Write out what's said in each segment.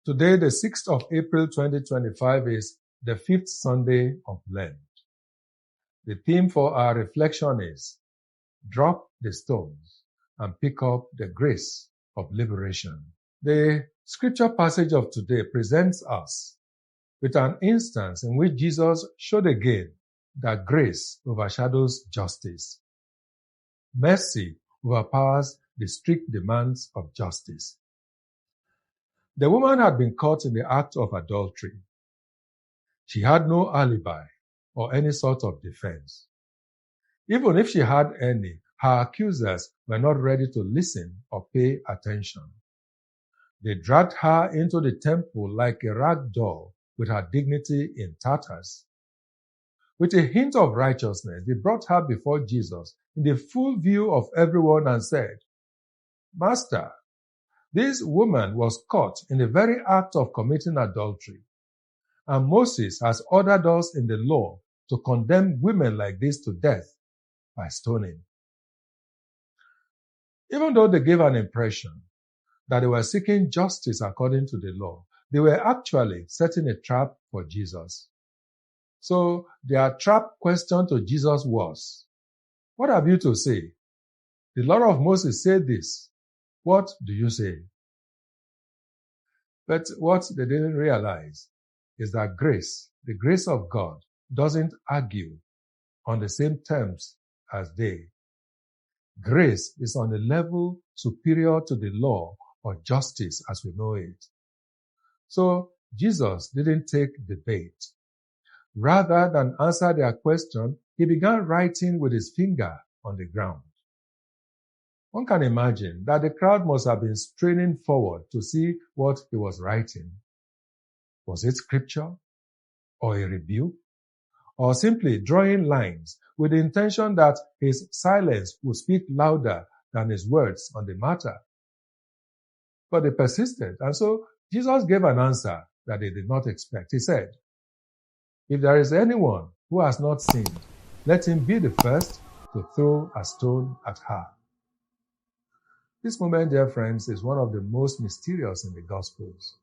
Today, the 6th of April 2025 is the fifth Sunday of Lent. The theme for our reflection is drop the stones and pick up the grace of liberation. The scripture passage of today presents us with an instance in which Jesus showed again that grace overshadows justice. Mercy overpowers the strict demands of justice. The woman had been caught in the act of adultery. She had no alibi or any sort of defense. Even if she had any, her accusers were not ready to listen or pay attention. They dragged her into the temple like a rag doll with her dignity in tatters. With a hint of righteousness, they brought her before Jesus in the full view of everyone and said, "Master, this woman was caught in the very act of committing adultery, and Moses has ordered us in the law to condemn women like this to death by stoning." Even though they gave an impression that they were seeking justice according to the law, they were actually setting a trap for Jesus. So their trap question to Jesus was, "What have you to say? The law of Moses said this. What do you say?" But what they didn't realize is that grace, the grace of God, doesn't argue on the same terms as they. Grace is on a level superior to the law or justice as we know it. So Jesus didn't take the bait. Rather than answer their question, he began writing with his finger on the ground. One can imagine that the crowd must have been straining forward to see what he was writing. Was it scripture, or a rebuke, or simply drawing lines with the intention that his silence would speak louder than his words on the matter? But they persisted, and so Jesus gave an answer that they did not expect. He said, "If there is anyone who has not sinned, let him be the first to throw a stone at her." This moment, dear friends, is one of the most mysterious in the Gospels.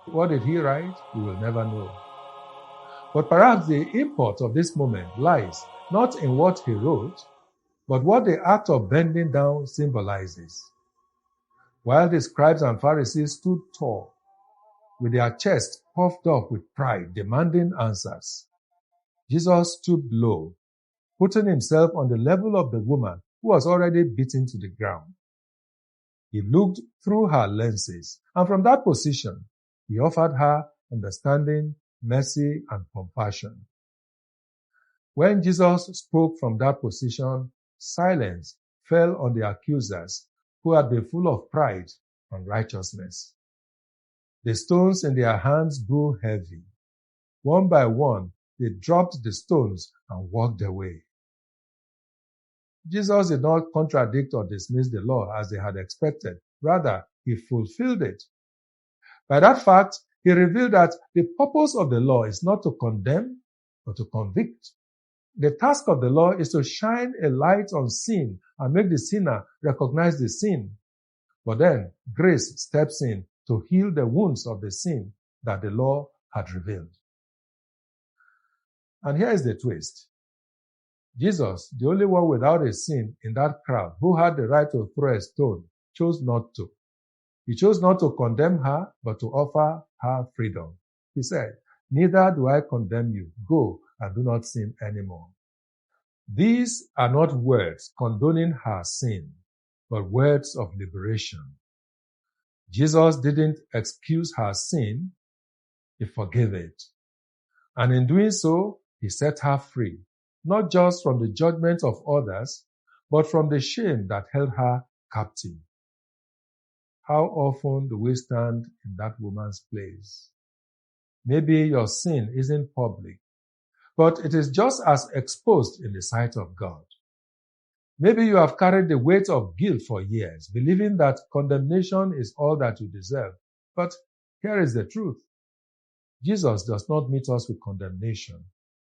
What did he write? We will never know. But perhaps the import of this moment lies not in what he wrote, but what the act of bending down symbolizes. While the scribes and Pharisees stood tall, with their chests puffed up with pride, demanding answers, Jesus stooped low, putting himself on the level of the woman who was already beaten to the ground. He looked through her lenses, and from that position, he offered her understanding, mercy, and compassion. When Jesus spoke from that position, silence fell on the accusers who had been full of pride and righteousness. The stones in their hands grew heavy. One by one, they dropped the stones and walked away. Jesus did not contradict or dismiss the law as they had expected. Rather, he fulfilled it. By that fact, he revealed that the purpose of the law is not to condemn, but to convict. The task of the law is to shine a light on sin and make the sinner recognize the sin. But then, grace steps in to heal the wounds of the sin that the law had revealed. And here is the twist. Jesus, the only one without a sin in that crowd who had the right to throw a stone, chose not to. He chose not to condemn her, but to offer her freedom. He said, "Neither do I condemn you. Go and do not sin anymore." These are not words condoning her sin, but words of liberation. Jesus didn't excuse her sin, he forgave it. And in doing so, he set her free, not just from the judgment of others, but from the shame that held her captive. How often do we stand in that woman's place? Maybe your sin isn't public, but it is just as exposed in the sight of God. Maybe you have carried the weight of guilt for years, believing that condemnation is all that you deserve. But here is the truth. Jesus does not meet us with condemnation.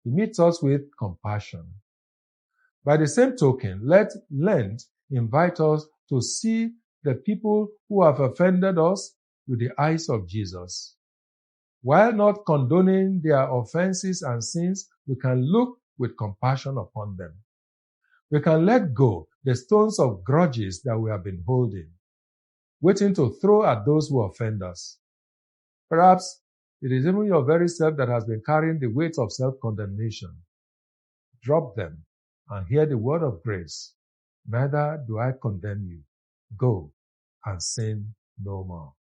He meets us with compassion. By the same token, let Lent invite us to see the people who have offended us with the eyes of Jesus. While not condoning their offenses and sins, we can look with compassion upon them. We can let go the stones of grudges that we have been holding, waiting to throw at those who offend us. Perhaps it is even your very self that has been carrying the weight of self-condemnation. Drop them and hear the word of grace. Neither do I condemn you. Go and sin no more.